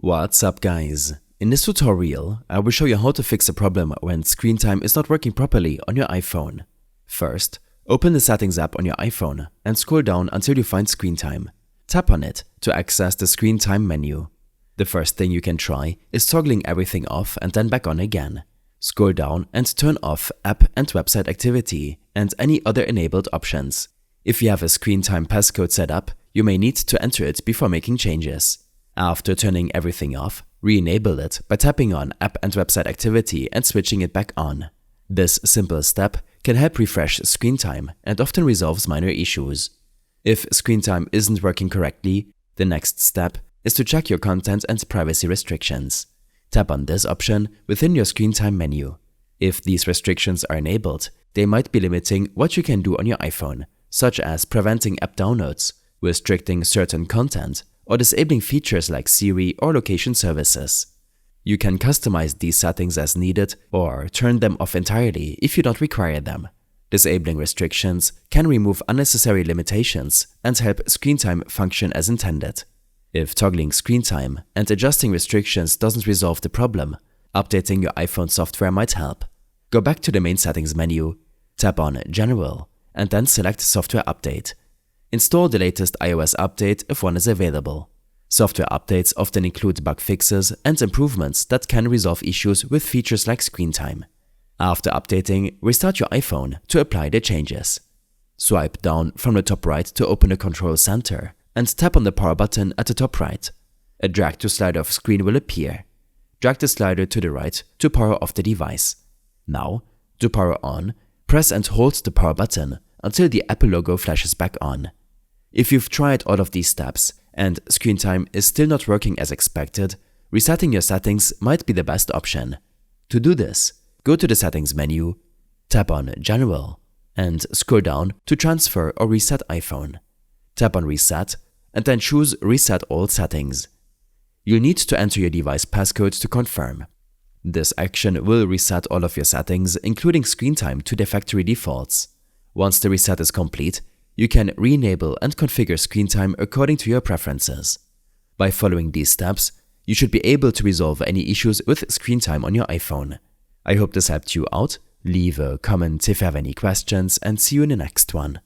What's up guys? In this tutorial, I will show you how to fix a problem when screen time is not working properly on your iPhone. First, open the Settings app on your iPhone and scroll down until you find Screen Time. Tap on it to access the Screen Time menu. The first thing you can try is toggling everything off and then back on again. Scroll down and turn off App and Website Activity and any other enabled options. If you have a Screen Time passcode set up, you may need to enter it before making changes. After turning everything off, re-enable it by tapping on App and Website Activity and switching it back on. This simple step can help refresh screen time and often resolves minor issues. If screen time isn't working correctly, the next step is to check your content and privacy restrictions. Tap on this option within your screen time menu. If these restrictions are enabled, they might be limiting what you can do on your iPhone, such as preventing app downloads, restricting certain content, or disabling features like Siri or location services. You can customize these settings as needed or turn them off entirely if you don't require them. Disabling restrictions can remove unnecessary limitations and help screen time function as intended. If toggling screen time and adjusting restrictions doesn't resolve the problem, updating your iPhone software might help. Go back to the main settings menu, tap on General, and then select Software Update. Install the latest iOS update if one is available. Software updates often include bug fixes and improvements that can resolve issues with features like screen time. After updating, restart your iPhone to apply the changes. Swipe down from the top right to open the control center and tap on the power button at the top right. A drag to slider off screen will appear. Drag the slider to the right to power off the device. Now, to power on, press and hold the power button until the Apple logo flashes back on. If you've tried all of these steps and screen time is still not working as expected, resetting your settings might be the best option. To do this, go to the Settings menu, tap on General, and scroll down to Transfer or Reset iPhone. Tap on Reset and then choose Reset All Settings. You'll need to enter your device passcode to confirm. This action will reset all of your settings, including screen time, to their factory defaults. Once the reset is complete, you can re-enable and configure screen time according to your preferences. By following these steps, you should be able to resolve any issues with screen time on your iPhone. I hope this helped you out. Leave a comment if you have any questions and see you in the next one.